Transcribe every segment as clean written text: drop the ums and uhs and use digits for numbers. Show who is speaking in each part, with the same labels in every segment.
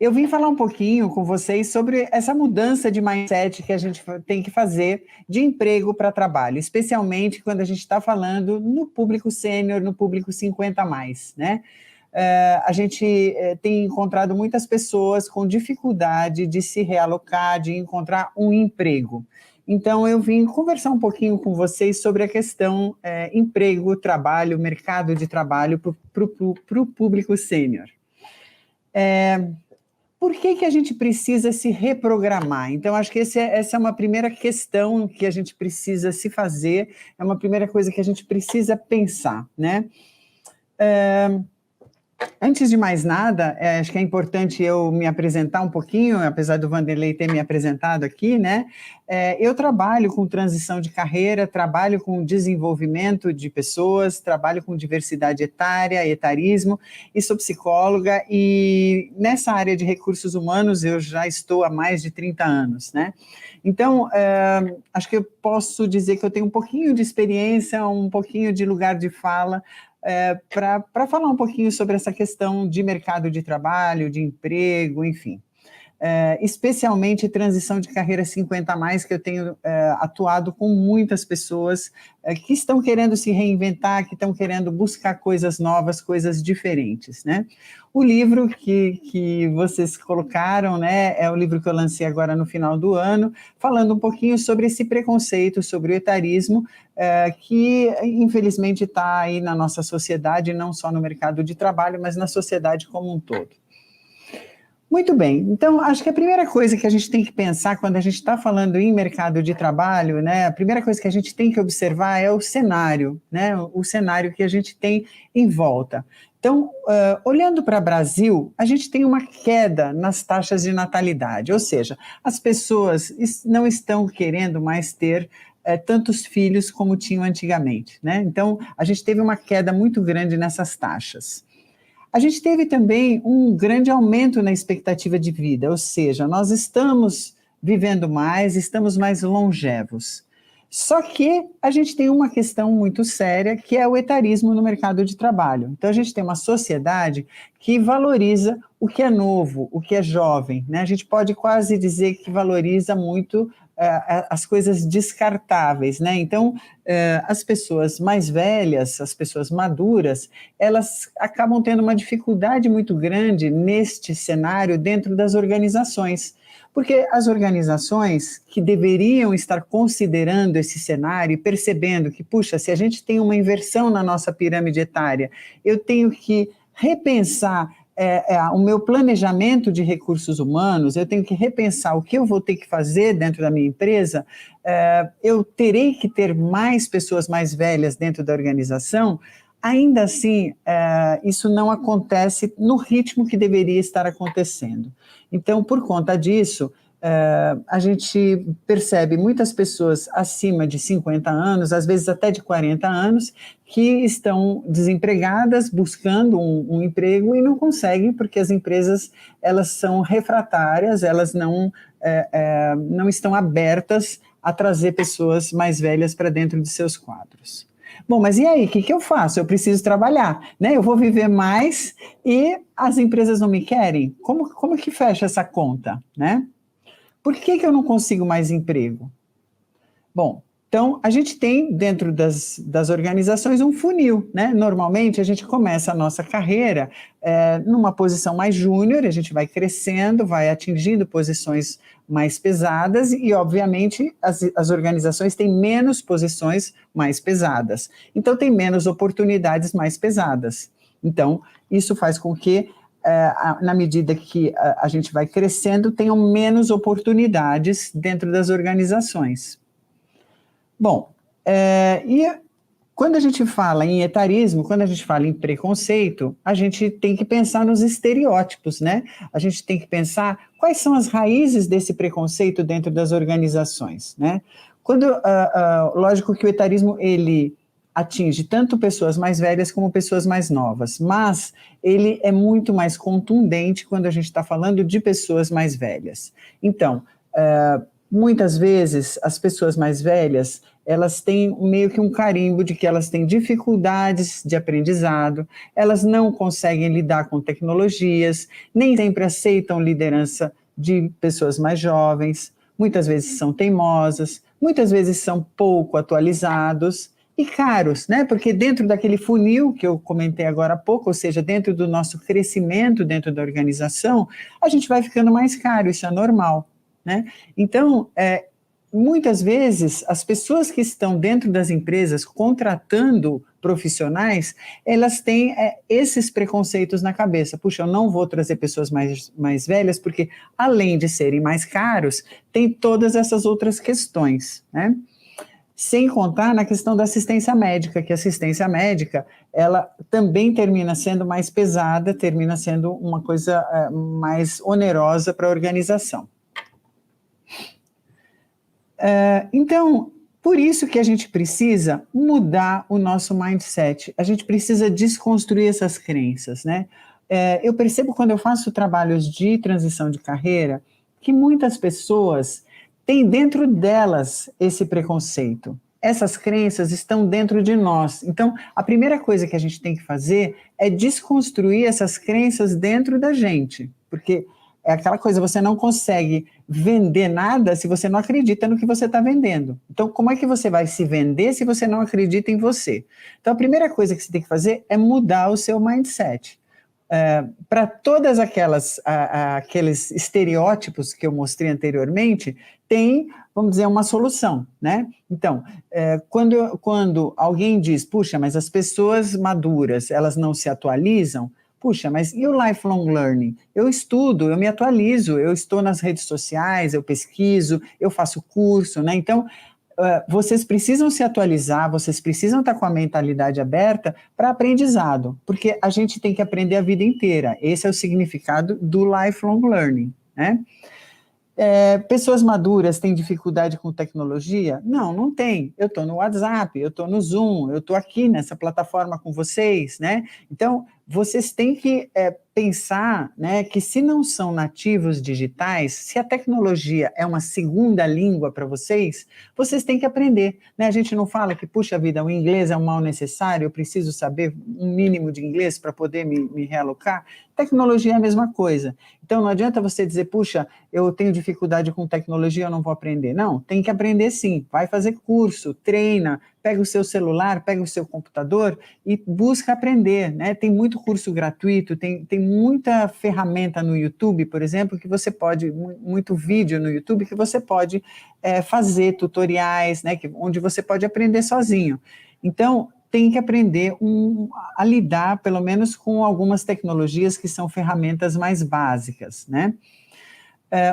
Speaker 1: Eu vim falar um pouquinho com vocês sobre essa mudança de mindset que a gente tem que fazer de emprego para trabalho, especialmente quando a gente está falando no público sênior, no público 50 a mais, né? A gente tem encontrado muitas pessoas com dificuldade de se realocar, de encontrar um emprego. Então, eu vim conversar um pouquinho com vocês sobre a questão emprego, trabalho, mercado de trabalho para o público sênior. Por que a gente precisa se reprogramar? Então, acho que essa é uma primeira questão que a gente precisa se fazer, é uma primeira coisa que a gente precisa pensar, né? Antes de mais nada, acho que é importante eu me apresentar um pouquinho, apesar do Vanderlei ter me apresentado aqui, né? Eu trabalho com transição de carreira, trabalho com desenvolvimento de pessoas, trabalho com diversidade etária, etarismo, e sou psicóloga, e nessa área de recursos humanos eu já estou há mais de 30 anos, né? Então, acho que eu posso dizer que eu tenho um pouquinho de experiência, um pouquinho de lugar de fala, para falar um pouquinho sobre essa questão de mercado de trabalho, de emprego, enfim. Especialmente transição de carreira 50 a mais, que eu tenho atuado com muitas pessoas que estão querendo se reinventar, que estão querendo buscar coisas novas, coisas diferentes, né? O livro que vocês colocaram, né, é o livro que eu lancei agora no final do ano, falando um pouquinho sobre esse preconceito, sobre o etarismo, que infelizmente está aí na nossa sociedade, não só no mercado de trabalho, mas na sociedade como um todo. Muito bem, então acho que a primeira coisa que a gente tem que pensar quando a gente está falando em mercado de trabalho, né, a primeira coisa que a gente tem que observar é o cenário, né, o cenário que a gente tem em volta. Então, olhando para o Brasil, a gente tem uma queda nas taxas de natalidade, ou seja, as pessoas não estão querendo mais ter tantos filhos como tinham antigamente, né? Então, a gente teve uma queda muito grande nessas taxas. A gente teve também um grande aumento na expectativa de vida, ou seja, nós estamos vivendo mais, estamos mais longevos. Só que a gente tem uma questão muito séria, que é o etarismo no mercado de trabalho. Então, a gente tem uma sociedade que valoriza o que é novo, o que é jovem, né? A gente pode quase dizer que valoriza muito as coisas descartáveis, né? Então, as pessoas mais velhas, as pessoas maduras, elas acabam tendo uma dificuldade muito grande neste cenário dentro das organizações, porque as organizações que deveriam estar considerando esse cenário e percebendo que, puxa, se a gente tem uma inversão na nossa pirâmide etária, eu tenho que repensar o meu planejamento de recursos humanos, eu tenho que repensar o que eu vou ter que fazer dentro da minha empresa, eu terei que ter mais pessoas mais velhas dentro da organização. Ainda assim, isso não acontece no ritmo que deveria estar acontecendo. Então, por conta disso, a gente percebe muitas pessoas acima de 50 anos, às vezes até de 40 anos, que estão desempregadas, buscando um emprego e não conseguem, porque as empresas elas são refratárias, elas não estão abertas a trazer pessoas mais velhas para dentro de seus quadros. Bom, mas e aí, o que eu faço? Eu preciso trabalhar, né? Eu vou viver mais e as empresas não me querem? Como que fecha essa conta, né? Por que eu não consigo mais emprego? Bom, então a gente tem dentro das organizações um funil, né? Normalmente a gente começa a nossa carreira numa posição mais júnior, a gente vai crescendo, vai atingindo posições mais pesadas e, obviamente, as organizações têm menos posições mais pesadas. Então, tem menos oportunidades mais pesadas. Então, isso faz com que na medida que a gente vai crescendo, tenham menos oportunidades dentro das organizações. Bom, e quando a gente fala em etarismo, quando a gente fala em preconceito, a gente tem que pensar nos estereótipos, né? A gente tem que pensar quais são as raízes desse preconceito dentro das organizações, né? Lógico que o etarismo, ele atinge tanto pessoas mais velhas como pessoas mais novas, mas ele é muito mais contundente quando a gente está falando de pessoas mais velhas. Então, muitas vezes as pessoas mais velhas, elas têm meio que um carimbo de que elas têm dificuldades de aprendizado, elas não conseguem lidar com tecnologias, nem sempre aceitam liderança de pessoas mais jovens, muitas vezes são teimosas, muitas vezes são pouco atualizados e caros, né? Porque dentro daquele funil que eu comentei agora há pouco, ou seja, dentro do nosso crescimento dentro da organização, a gente vai ficando mais caro, isso é normal, né? Então, muitas vezes, as pessoas que estão dentro das empresas contratando profissionais, elas têm esses preconceitos na cabeça. Puxa, eu não vou trazer pessoas mais velhas, porque além de serem mais caros, tem todas essas outras questões, né? Sem contar na questão da assistência médica, que a assistência médica, ela também termina sendo mais pesada, termina sendo uma coisa mais onerosa para a organização. Então, por isso que a gente precisa mudar o nosso mindset, a gente precisa desconstruir essas crenças, né? Eu percebo quando eu faço trabalhos de transição de carreira, que muitas pessoas têm dentro delas esse preconceito. Essas crenças estão dentro de nós. Então, a primeira coisa que a gente tem que fazer é desconstruir essas crenças dentro da gente, porque é aquela coisa, você não consegue vender nada se você não acredita no que você está vendendo. Então, como é que você vai se vender se você não acredita em você? Então, a primeira coisa que você tem que fazer é mudar o seu mindset. Para todas aqueles estereótipos que eu mostrei anteriormente, tem, vamos dizer, uma solução, né? Então, quando alguém diz, puxa, mas as pessoas maduras, elas não se atualizam, puxa, mas e o lifelong learning? Eu estudo, eu me atualizo, eu estou nas redes sociais, eu pesquiso, eu faço curso, né? Então, vocês precisam se atualizar, vocês precisam estar com a mentalidade aberta para aprendizado, porque a gente tem que aprender a vida inteira. Esse é o significado do lifelong learning, né? Pessoas maduras têm dificuldade com tecnologia? Não, não tem. Eu estou no WhatsApp, eu estou no Zoom, eu estou aqui nessa plataforma com vocês, né? Então, vocês têm que pensar, né, que se não são nativos digitais, se a tecnologia é uma segunda língua para vocês, vocês têm que aprender, né? A gente não fala que, puxa vida, o inglês é um mal necessário, eu preciso saber um mínimo de inglês para poder me realocar. Tecnologia é a mesma coisa. Então, não adianta você dizer, puxa, eu tenho dificuldade com tecnologia, eu não vou aprender. Não, tem que aprender sim. Vai fazer curso, treina, pega o seu celular, pega o seu computador e busca aprender, né? Tem muito curso gratuito, tem muita ferramenta no YouTube, por exemplo, que você pode, muito vídeo no YouTube que você pode fazer tutoriais, né? Onde você pode aprender sozinho. Então, tem que aprender a lidar, pelo menos, com algumas tecnologias que são ferramentas mais básicas, né?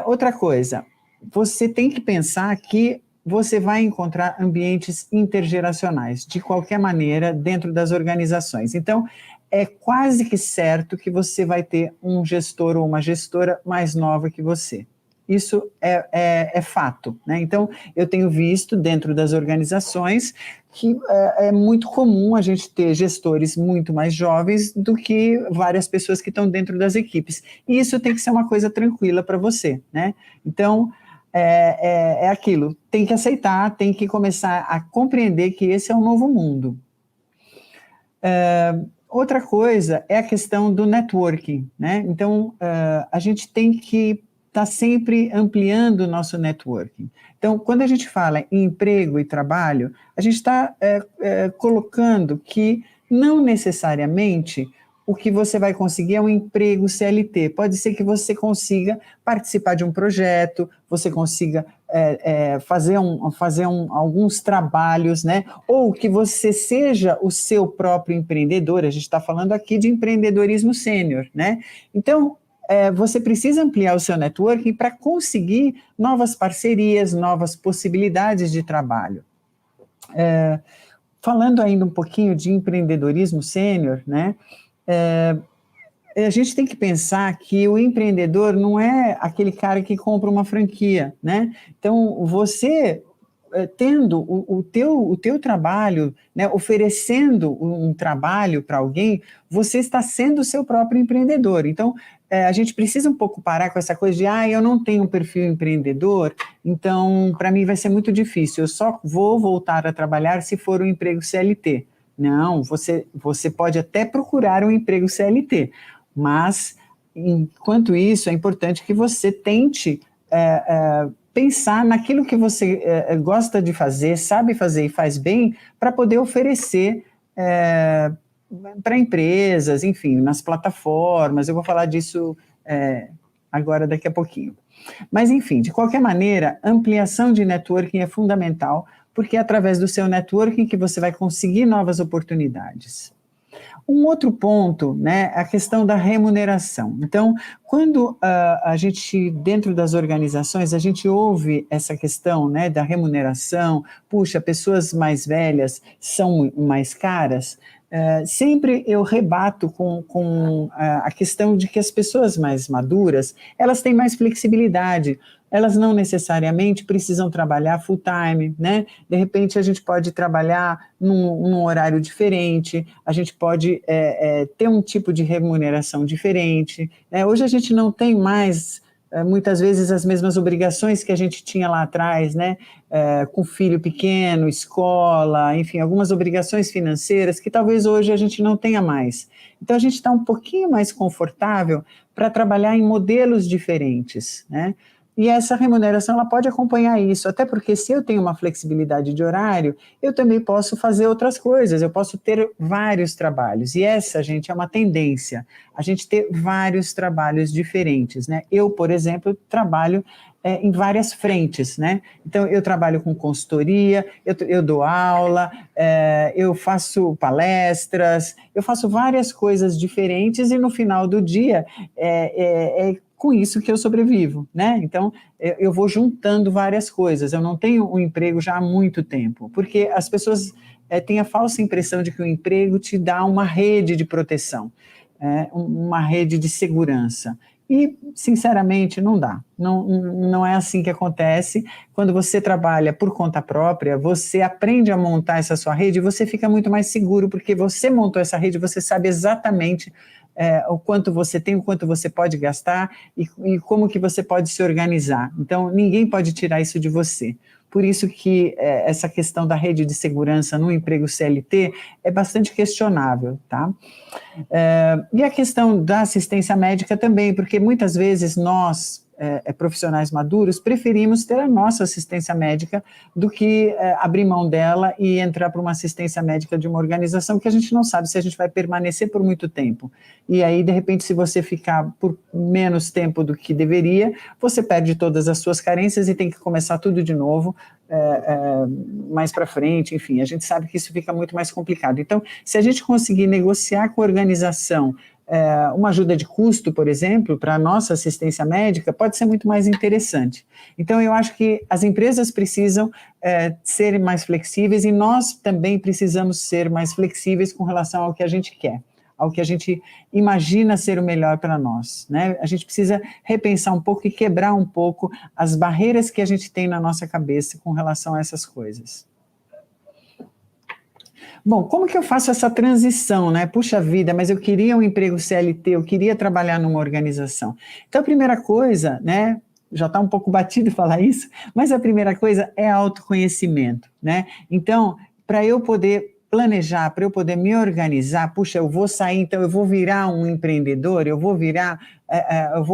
Speaker 1: Outra coisa, você tem que pensar que você vai encontrar ambientes intergeracionais, de qualquer maneira, dentro das organizações. Então, é quase que certo que você vai ter um gestor ou uma gestora mais nova que você. Isso é fato, né? Então, eu tenho visto dentro das organizações que é muito comum a gente ter gestores muito mais jovens do que várias pessoas que estão dentro das equipes. E isso tem que ser uma coisa tranquila para você, né? Então, é aquilo, tem que aceitar, tem que começar a compreender que esse é um novo mundo. Outra coisa é a questão do networking, né? Então, a gente tem que estar sempre ampliando o nosso networking. Então, quando a gente fala em emprego e trabalho, a gente está colocando que não necessariamente o que você vai conseguir é um emprego CLT. Pode ser que você consiga participar de um projeto, você consiga fazer alguns trabalhos, né? Ou que você seja o seu próprio empreendedor. A gente está falando aqui de empreendedorismo sênior, né? Então, você precisa ampliar o seu networking para conseguir novas parcerias, novas possibilidades de trabalho. Falando ainda um pouquinho de empreendedorismo sênior, né? A gente tem que pensar que o empreendedor não é aquele cara que compra uma franquia, né? Então, você, tendo o teu trabalho, né, oferecendo um trabalho para alguém, você está sendo o seu próprio empreendedor. Então, a gente precisa um pouco parar com essa coisa de, eu não tenho um perfil empreendedor, então, para mim vai ser muito difícil, eu só vou voltar a trabalhar se for um emprego CLT. Não, você pode até procurar um emprego CLT, mas, enquanto isso, é importante que você tente pensar naquilo que você gosta de fazer, sabe fazer e faz bem, para poder oferecer para empresas, enfim, nas plataformas. Eu vou falar disso agora daqui a pouquinho. Mas, enfim, de qualquer maneira, ampliação de networking é fundamental, porque é através do seu networking que você vai conseguir novas oportunidades. Um outro ponto, né, a questão da remuneração. Então, quando a gente, dentro das organizações, a gente ouve essa questão, né, da remuneração, puxa, pessoas mais velhas são mais caras, sempre eu rebato com a questão de que as pessoas mais maduras, elas têm mais flexibilidade, elas não necessariamente precisam trabalhar full time, né? De repente a gente pode trabalhar num horário diferente, a gente pode ter um tipo de remuneração diferente, né? Hoje a gente não tem mais, muitas vezes, as mesmas obrigações que a gente tinha lá atrás, né? Com filho pequeno, escola, enfim, algumas obrigações financeiras que talvez hoje a gente não tenha mais. Então a gente está um pouquinho mais confortável para trabalhar em modelos diferentes, né? E essa remuneração, ela pode acompanhar isso, até porque se eu tenho uma flexibilidade de horário, eu também posso fazer outras coisas, eu posso ter vários trabalhos, e essa, gente, é uma tendência, a gente ter vários trabalhos diferentes, né? Eu, por exemplo, trabalho em várias frentes, né? Então, eu trabalho com consultoria, eu dou aula, eu faço palestras, eu faço várias coisas diferentes, e no final do dia, com isso que eu sobrevivo, né? Então, eu vou juntando várias coisas, eu não tenho um emprego já há muito tempo, porque as pessoas têm a falsa impressão de que o emprego te dá uma rede de proteção, uma rede de segurança, e, sinceramente, não dá, não é assim que acontece. Quando você trabalha por conta própria, você aprende a montar essa sua rede e você fica muito mais seguro, porque você montou essa rede, você sabe exatamente o quanto você tem, o quanto você pode gastar e como que você pode se organizar. Então, ninguém pode tirar isso de você. Por isso que essa questão da rede de segurança no emprego CLT é bastante questionável, tá? E a questão da assistência médica também, porque muitas vezes nós, profissionais maduros, preferimos ter a nossa assistência médica do que abrir mão dela e entrar para uma assistência médica de uma organização que a gente não sabe se a gente vai permanecer por muito tempo. E aí, de repente, se você ficar por menos tempo do que deveria, você perde todas as suas carências e tem que começar tudo de novo, mais para frente, enfim, a gente sabe que isso fica muito mais complicado. Então, se a gente conseguir negociar com a organização uma ajuda de custo, por exemplo, para a nossa assistência médica, pode ser muito mais interessante. Então, eu acho que as empresas precisam ser mais flexíveis e nós também precisamos ser mais flexíveis com relação ao que a gente quer, ao que a gente imagina ser o melhor para nós, né? A gente precisa repensar um pouco e quebrar um pouco as barreiras que a gente tem na nossa cabeça com relação a essas coisas. Bom, como que eu faço essa transição, né? Puxa vida, mas eu queria um emprego CLT, eu queria trabalhar numa organização. Então, a primeira coisa, né? Já está um pouco batido falar isso, mas a primeira coisa é autoconhecimento, né? Então, para eu poder planejar, para eu poder me organizar, puxa, eu vou sair, então eu vou virar um empreendedor, eu vou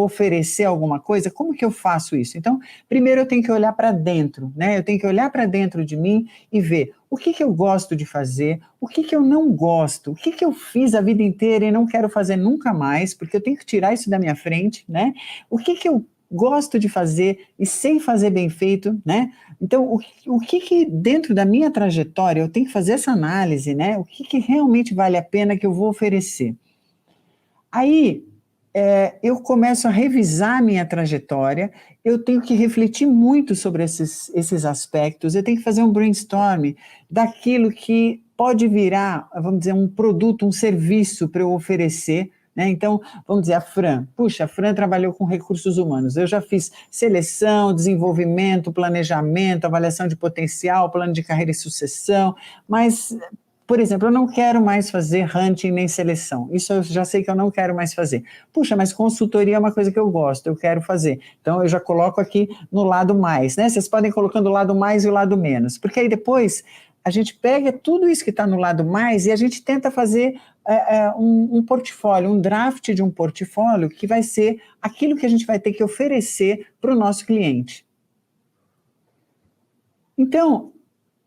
Speaker 1: oferecer alguma coisa, como que eu faço isso? Então, primeiro eu tenho que olhar para dentro, né? Eu tenho que olhar para dentro de mim e ver o que eu gosto de fazer, o que eu não gosto, o que eu fiz a vida inteira e não quero fazer nunca mais, porque eu tenho que tirar isso da minha frente, né? O que eu gosto de fazer e sei fazer bem feito, né? Então, o que dentro da minha trajetória, eu tenho que fazer essa análise, né? O que realmente vale a pena que eu vou oferecer? Aí, eu começo a revisar a minha trajetória, eu tenho que refletir muito sobre esses aspectos, eu tenho que fazer um brainstorm daquilo que pode virar, vamos dizer, um produto, um serviço para eu oferecer, né? Então, vamos dizer, a Fran. Puxa, a Fran trabalhou com recursos humanos. Eu já fiz seleção, desenvolvimento, planejamento, avaliação de potencial, plano de carreira e sucessão, mas, por exemplo, eu não quero mais fazer hunting nem seleção. Isso eu já sei que eu não quero mais fazer. Puxa, mas consultoria é uma coisa que eu gosto, eu quero fazer. Então, eu já coloco aqui no lado mais, né? Vocês podem ir colocando o lado mais e o lado menos, porque aí depois a gente pega tudo isso que está no lado mais e a gente tenta fazer um portfólio, um draft de um portfólio que vai ser aquilo que a gente vai ter que oferecer para o nosso cliente. Então,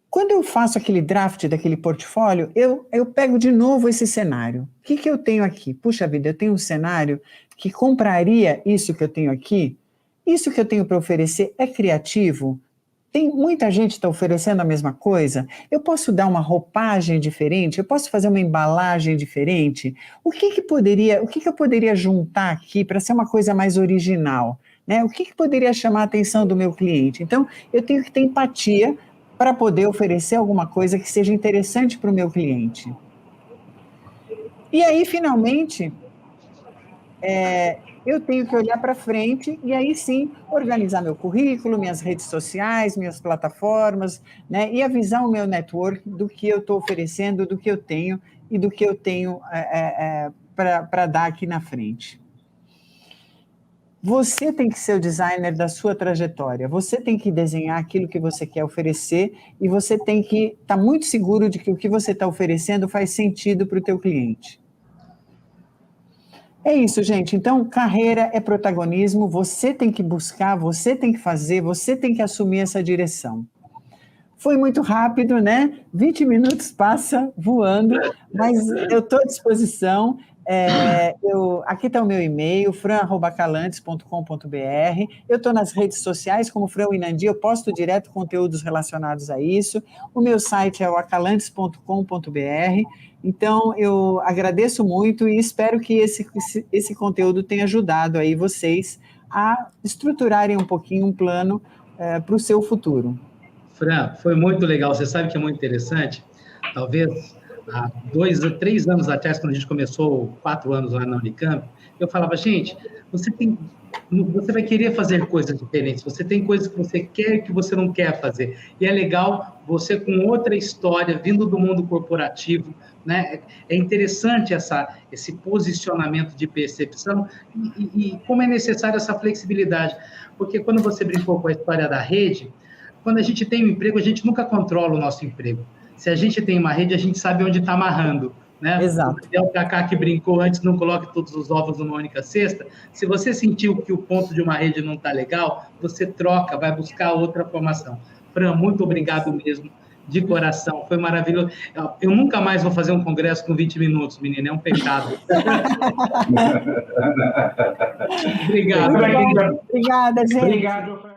Speaker 1: quando eu faço aquele draft daquele portfólio, eu pego de novo esse cenário. O que eu tenho aqui? Puxa vida, eu tenho um cenário que compraria isso que eu tenho aqui? Isso que eu tenho para oferecer é criativo? Tem muita gente que está oferecendo a mesma coisa? Eu posso dar uma roupagem diferente? Eu posso fazer uma embalagem diferente? O que eu poderia juntar aqui para ser uma coisa mais original? Né? O que poderia chamar a atenção do meu cliente? Então, eu tenho que ter empatia para poder oferecer alguma coisa que seja interessante para o meu cliente. E aí, finalmente, eu tenho que olhar para frente e aí sim organizar meu currículo, minhas redes sociais, minhas plataformas, né, e avisar o meu network do que eu estou oferecendo, do que eu tenho e do que eu tenho para dar aqui na frente. Você tem que ser o designer da sua trajetória, você tem que desenhar aquilo que você quer oferecer e você tem que estar muito seguro de que o que você está oferecendo faz sentido para o teu cliente. É isso, gente. Então, carreira é protagonismo, você tem que buscar, você tem que fazer, você tem que assumir essa direção. Foi muito rápido, né? 20 minutos passa voando, mas eu estou à disposição. Aqui está o meu e-mail, fran@calantes.com.br. Eu estou nas redes sociais como Fran Winandi, eu posto direto conteúdos relacionados a isso. O meu site é o acalantes.com.br. Então, eu agradeço muito e espero que esse conteúdo tenha ajudado aí vocês a estruturarem um pouquinho um plano para o seu futuro.
Speaker 2: Fran, foi muito legal. Você sabe que é muito interessante? Talvez há 2 a 3 anos atrás, quando a gente começou, 4 anos lá na Unicamp, eu falava, gente, você vai querer fazer coisas diferentes, você tem coisas que você quer e que você não quer fazer. E é legal você com outra história, vindo do mundo corporativo, né? É interessante esse posicionamento de percepção e como é necessária essa flexibilidade. Porque quando você brincou com a história da rede, quando a gente tem um emprego, a gente nunca controla o nosso emprego. Se a gente tem uma rede, a gente sabe onde está amarrando. Né?
Speaker 1: Exato.
Speaker 2: O Kaká que brincou antes, não coloque todos os ovos numa única cesta. Se você sentiu que o ponto de uma rede não está legal, você troca, vai buscar outra formação. Fran, muito obrigado mesmo, de coração, foi maravilhoso. Eu nunca mais vou fazer um congresso com 20 minutos, menina, é um pecado.
Speaker 1: Obrigado. Obrigada, gente.
Speaker 3: Obrigado.